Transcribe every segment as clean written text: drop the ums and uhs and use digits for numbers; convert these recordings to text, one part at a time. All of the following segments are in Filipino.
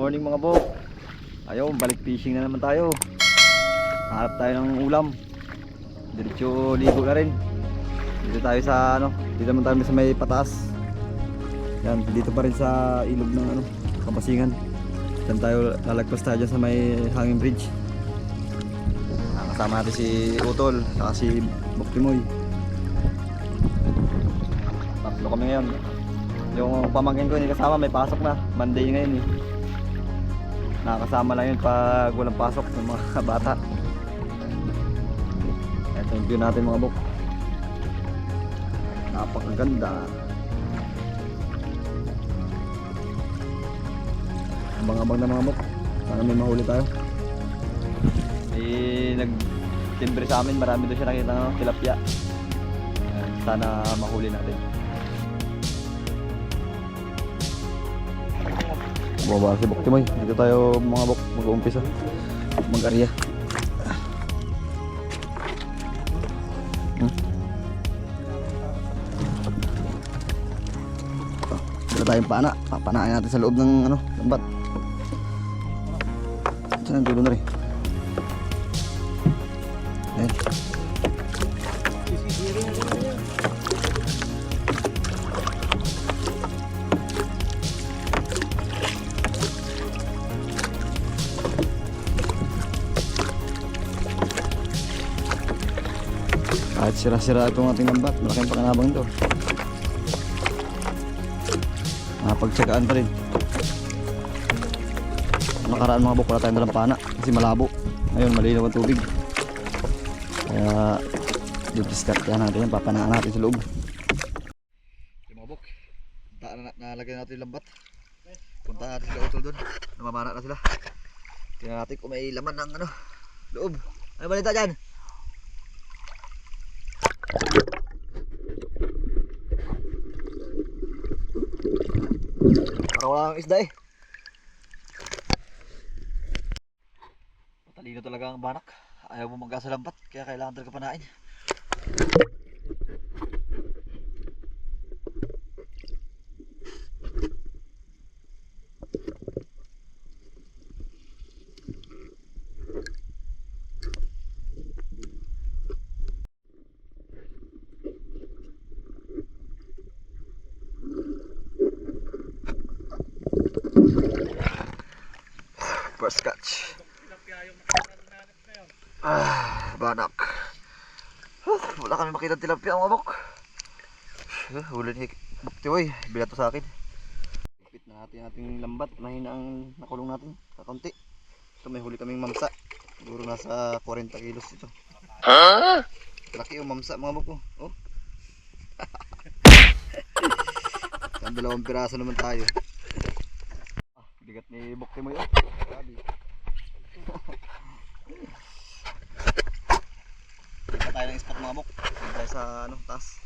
morning mga bok. Ayun, balik fishing na naman tayo. Hanap tayo ng ulam. Diretso ligo na rin. Dito tayo sa dito naman tayo sa may pataas. Yan, dito pa rin sa ilog ng Kabasingan. Diyan tayo lalagpas tayo dyan sa may hanging bridge. Kasama natin si Utol, saka si Buktimoy. Tatlo kami ngayon. Yung pamangkin ko hindi kasama, may pasok na. Monday ngayon eh. Nakakasama lang yun pag walang pasok ng mga bata. Ito yung view natin mga bok. Napakaganda. Abang-abang na mga bok. Sana may mahuli tayo. Nag-timbre sa amin, marami doon siya nakita ng tilapia. Sana mahuli natin. Baba si Buktimoy. Dito tayo mga bok mag-uumpisa mag-arya. Dito tayong pana. Papanain natin sa loob ng lambat. Saan ang dulo na rin? Ayan. Kahit sira-sira itong ating lambat, malaking pakanabang ito. Nakapagtsagaan pa rin. Nakaraan mga bok, wala tayong dalang pana kasi malabo. Ngayon malinaw ang tubig. Kaya didiskartehan natin yan, papanaan natin sa loob. Okay mga bok, nalagyan natin yung lambat. Punta natin sila Utol doon, namamana na sila. Tingnan natin kung may laman ng loob. Ano balita dyan? Parang wala kang isda eh. Matalino talaga ang banak. Ayaw mo mag-asa lambat, kaya kailangan talaga panain. First catch. Banak. Wala kami makita tilapia mga bok. Huli ni Buktimoy, bilato sa akin. Ipit na natin ating lambat, mahina ang nakulong natin sa konti. Ito may huli kaming mamsa. Siguro nasa 40 kilos ito. Laki yung mamsa mga bok. Oh. Ang dalawang piraso naman tayo. Bigat ni Buktimoy. Grabe. Kita tayo ng spot mga bok. Hindi tayo sa taas.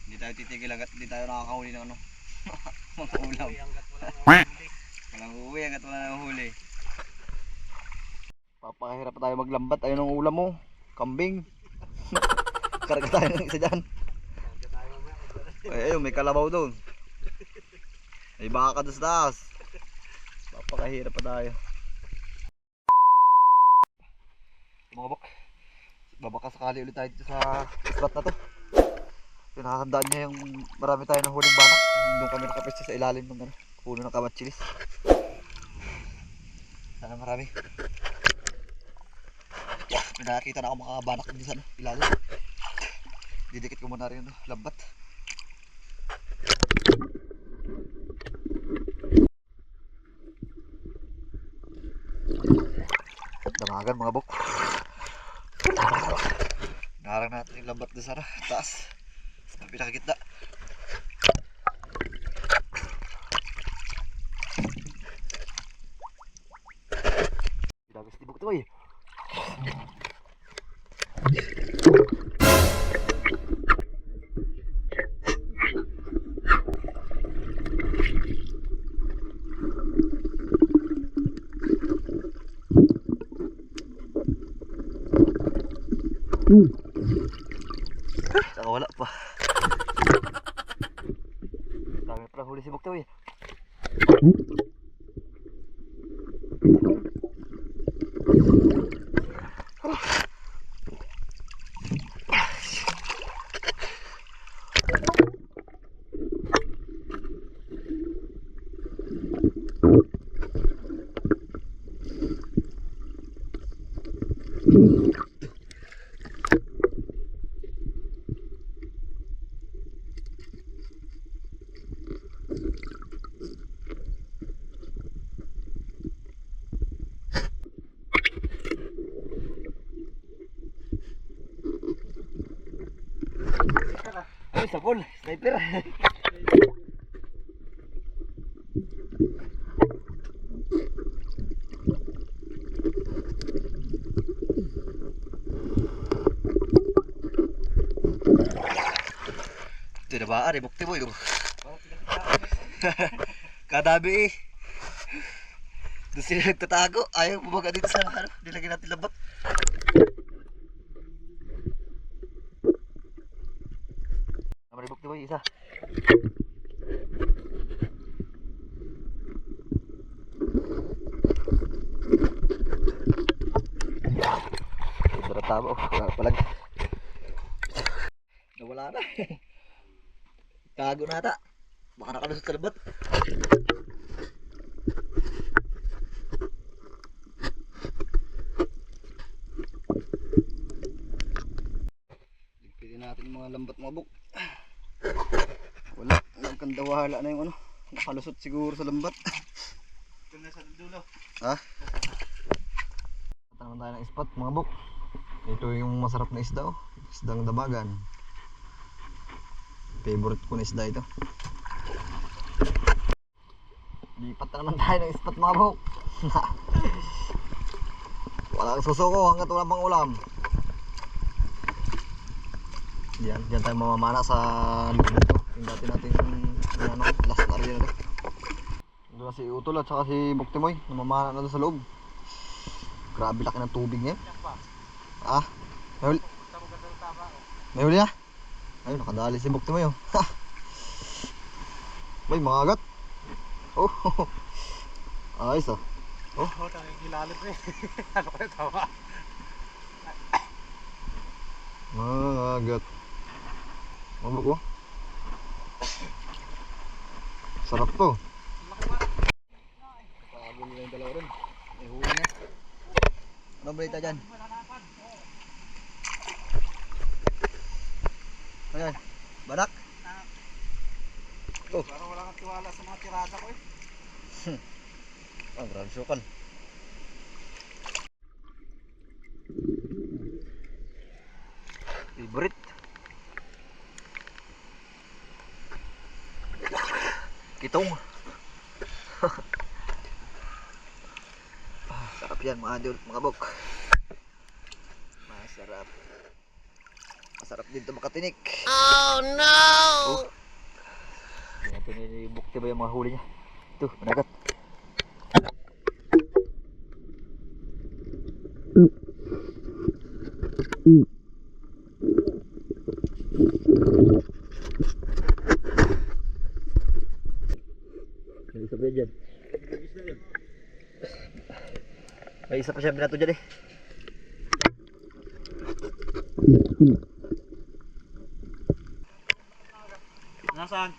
Hindi tayo titigil hanggat hindi tayo nakakahuli ng mga ulam. Walang uwi hanggat wala nang huli. Papakahirap pa tayo maglambat. Ayun ang ulam mo, kambing. Karga tayo ng isa dyan. Ayun, may kalabaw doon. May baka doon sa taas. Papakahirap pa tayo. Mga bok, babaka sakali ulit tayo dito sa spot na to. Pinakakandaan niya yung marami tayo ng huling banak. Doon kami nakapwesto sa ilalim ng puno ng kamatsilis. Sana marami. Yeah, may nakakita na ako makabanak din sa ilalim. Didikit ko muna rin yung lambat. Damagan mga bok. Narang natin yung lambat doon sa taas. Sa pinakagitna. Pinagas ni Buktimoy. Saka wala pa. Dami pala huli si Buktimoy. Ay, sapol, sniper. Ito na ba? Ari, bukti mo yun. Kadami eh. Doon sila nagtatago. Ayaw bumaga dito sa ano. Nilagyan natin labak. Ari, bukti mo yung isa. Ito tama. Wala palag. Nawala na. Tago na ata. Baka nakalusot sa labat. Ligpitin natin yung mga lambat mga buk. Wala. Nagkandawala na yung ano. Nakalusot siguro sa lambat. Ito na sa dulo. Ha? Ito naman tayo ng spot mga buk. Ito yung masarap na isda oh. Isdang dabagan. Favorite ko na isda ito. Lipat na naman tayo ng spot mga buk. Walang susuko hanggat wala pang ulam. Diyan tayo mamamana sa loob nito. Yung dati natin ano, last area na ito. Ito na si Utol at saka si Buktimoy. Namamana na doon sa loob. Grabe laki ng tubig niya. Ah, may huli. May huli na? Ayun, nakadali si Buktimoy oh. May mga agat. Oh, ayos oh. Oh, tanging hilalit eh. Ano kayo tawa? Mga agat. Mabuk oh. Sarap to. Pagod nila yung dalawa rin. May huli na. Anong balita dyan? Ayan, badak. Oh. Parang wala kang tiwala sa mga tirada ko eh. Ang grabe sukan. Favorite. Kitong. Sarap yan mga idol, mga bok. Masarap. Masarap din ito makatinik. Oh no! Oh. Pinibukti ba yung mga huli niya? Ito, managat. May isa pa dyan. May isa pa siya binato dyan eh. Nasaan?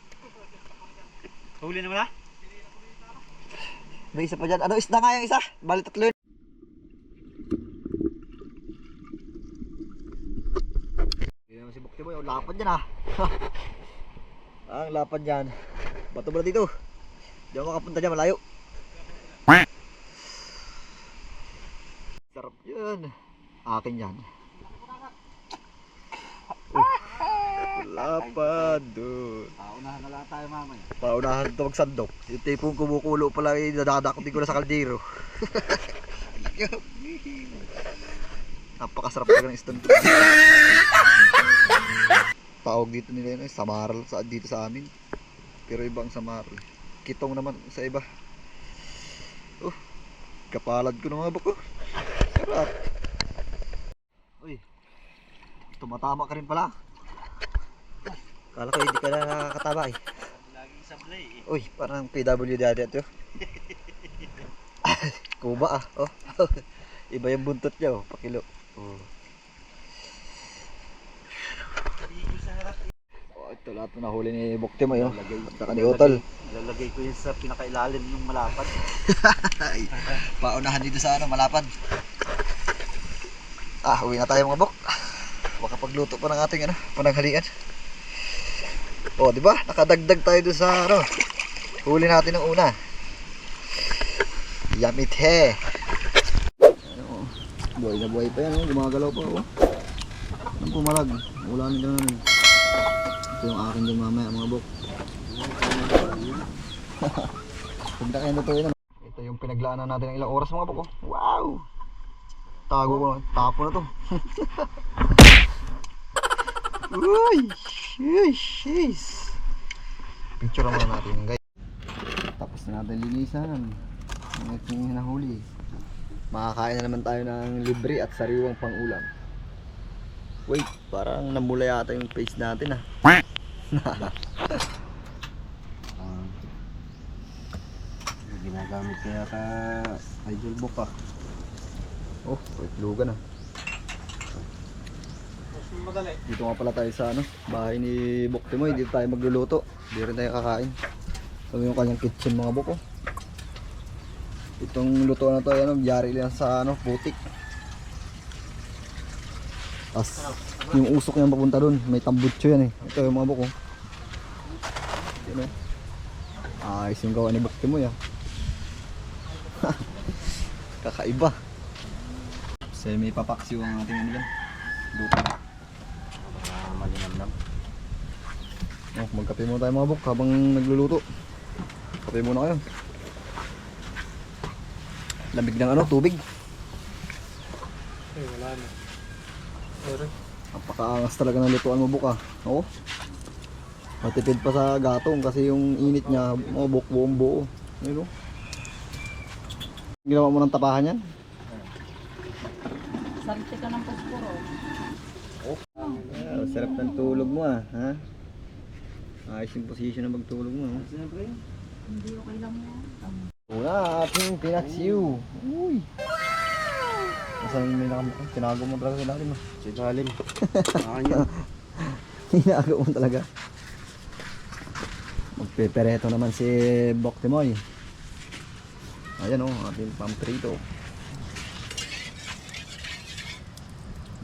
Huli na mo na? May isa pa dyan. Ano isda nga yung isa? Bali tatlo yun. Hindi naman si Bukti Boy. Ang lapad dyan ah. Ang lapad dyan. Bato mo na dito. Hindi ako makapunta dyan. Malayo. Sarap yan. Akin yan. Lapad doon. Paunahan na lang tayo mamaya. Paunahan ito magsandok. Yung tipong kumukulo pala dadadakot din ko na sa kaldero. Napakasarap talaga ng isda. Tawag dito nila yun, samaral dito sa amin. Pero ibang samaral. Kitong naman sa iba. Kapalad ko ng mga buko. Sarap. Uy, tumatama ka rin pala. Kala ko hindi ka na nakakataba eh. Laging sablay eh. Uy, parang PWD ito. Kuba ah. Oh. Iba yung buntot niya oh. Pakilo. Oh. Oh, ito lahat na nahuli ni Bukti mo yun. Saka ni Utol. Lalagay ko yun sa pinakailalim ng malapad. Paunahan dito sa ano, malapad. Ah, uwi na tayo mga bok. Makapagluto pa ng ating ano, pananghalian. Oh, di ba? Nakadagdag tayo doon sa ano. Huli natin ng una. Yamit he. Ano, buhay na buhay pa yan, oh. Gumagalaw pa oh. Anong pumalag? Ulanin ka na namin. Ito yung akin din mamaya mga bok. Huwag na kayo natuloy na. Ito yung pinaglaanan natin ng ilang oras mga bok oh. Wow! Tago ko na. Tapo na to. Uy! Sheesh! Picture naman natin guys. Tapos na natin linisan. Ang ating nahuli. Makakain na naman tayo ng libre at sariwang pang-ulam. Wait, parang namula yata yung face natin ah. Ginagamit kaya ka idol book ah. Oh, lugan ah. Madali. Dito nga pala tayo sa ano, bahay ni Bukti mo. Dito tayo magluluto. Dito rin tayo kakain. Ito yung kanyang kitchen mga buko. Itong luto na to, ano, yari lang sa ano, putik. Tapos yung usok niya papunta doon, may tambutso yan eh. Ito yung mga buko. Yan o. Ayos yung gawa ni Bukti mo yan. Kakaiba. So may papaksiw ang ating ano dyan. Luto. Malinamnam. Oh, magkape muna tayo mga bok habang nagluluto. Kape muna kayo. Lamig ng ano, tubig. Eh, wala na. Pero Napakaangas talaga ng lutuan mo bok ah. Oo. Matipid pa sa gatong kasi yung init niya, mga bok buong buo. Ayun oh. Ginawa mo ng tapahan yan? Sarti ka ng posporo. Ah, sarap ng tulog mo ah, ha? Ayos yung position na magtulog mo. Ha? Hindi okay lang yan. Una, ating pinaksiw. Uy. Nasaan may nakamukha? Tinago mo talaga sa ilalim ah. sa ilalim. Akin yan. Tinago mo talaga. Magpepereto naman si Bok Timoy. Ayan oh, ating pamprito.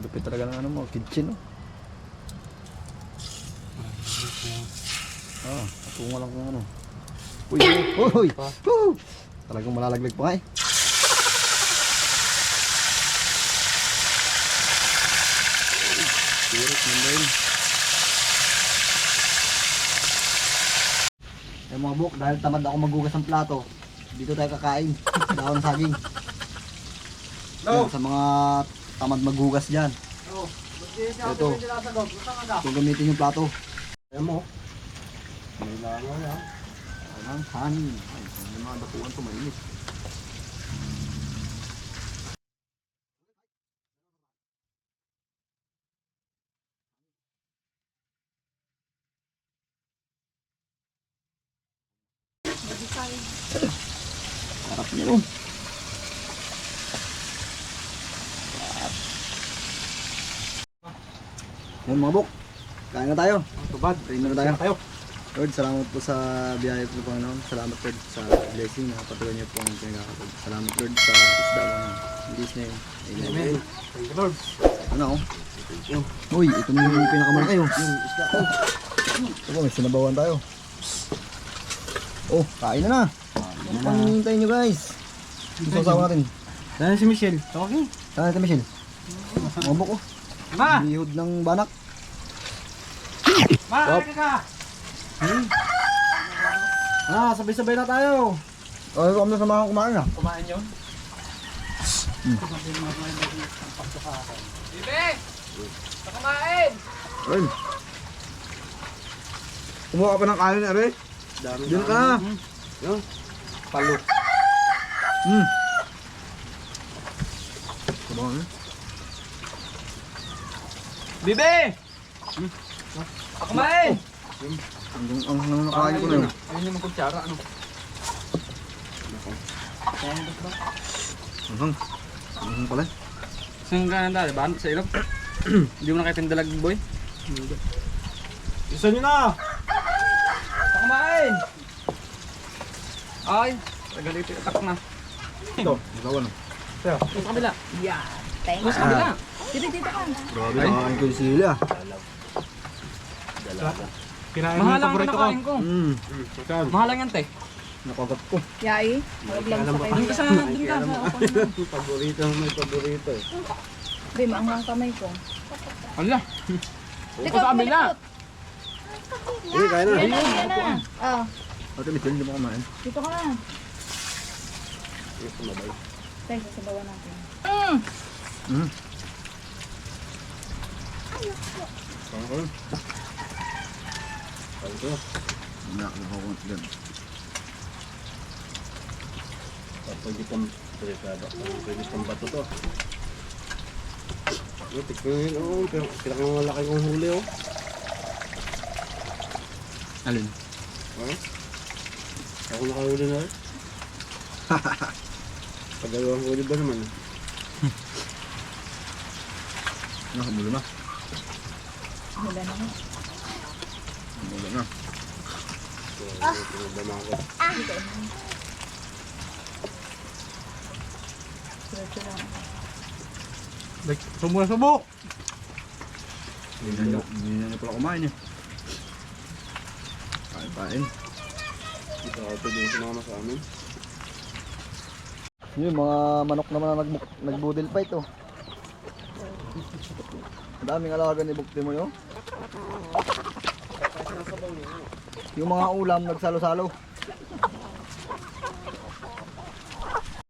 Lupit talaga ng ano mo, kitchen oh. Ah, patunga lang kung ano. Uy, uy, uy. Talagang malalaglag pa nga eh. Spirit number yun. Eh mga buk, dahil tamad ako magugas ng plato, dito tayo kakain. Dahon ng saging. No. Yan, sa mga tamad maghugas dyan. Oh, Ito. Kung gamitin yung plato. Ayan mo. May langaw yan. Alam, kanin. Ay, yung mga dapuan to mainit. Sarap niya no. Yan mga buk. Kain na tayo. Tubad. Kain na tayo. Tayo. Lord, salamat po sa biyaya po Panginoon. Salamat Lord sa blessing na patuloy niyo po ang pinagkakatod. Salamat Lord sa isda mo na. In this name. Amen. Amen. Thank you Lord. Ano ako? Uy, ito na yung pinakamalaki oh. Yung isda. Ito may sinabawan tayo. Oh, kain na na. Ano pang hintayin nyo guys? Ito sasawa natin. Dahil si Michelle. Tawagin. Saan natin Michelle? Mabok oh. Ma! Bihod ng banak. Ma! Stop. Halika ka! Ah, sabay-sabay na tayo. Oh, kami na samahan kumain na. Kumain yun? Bibe! Pakamain! Ayun. Kumuha ka pa ng kain Are. Diyan ka na. Yung palo. Kumain na. Bibe! Pakamain! Ang nakain ko na yun. Ayun yung kutsara, ano? Pala. Saan ka nanda? Ba? Sa ilog? Hindi mo na kayo pindalag, boy? Isa nyo na! Kumain! Ay! Tagalito yung atak na. Ito. Magawa na. Sa kabila. Yeah. Thank Sa kabila. Dito ka. Grabe, nakain ko yung sili ah. Kinain mo yung Mahalang ka paborito ko. nakain ko. Saan? Mahalang yan, te. Nakagat ko. Yai. Huwag lang sa Ang kayo. isa na dun ka. Paborito, may paborito eh. Di, maangang kamay ko. Wala. Likot, sa kabila. malikot. Hindi, kaya na. Yan na, yan na. Oh, Ate Michelle, hindi mo kumain. dito ka na. Ito, mabay. Thanks, sasabawan natin. Saan ko? Saan ko? Nakakabaw ko dyan. Pwede pang bato to. Tikman yun, oo. Pinakamalaki kong huli, oh. Alin? Ha? Ako nakahuli na rin. Pagdalawang huli ba naman? Nakamulo na. Wala na nga. Mulo na. Pinagdamakot. Diretso lang. Subo na subo. Hindi na niya pala kumain eh. Kain. Ito ako pwede yung sinama sa amin. Yung mga manok naman na nagbudil fight oh. Ang daming alaga ni Bukti mo yun. Yung mga ulam nagsalo-salo.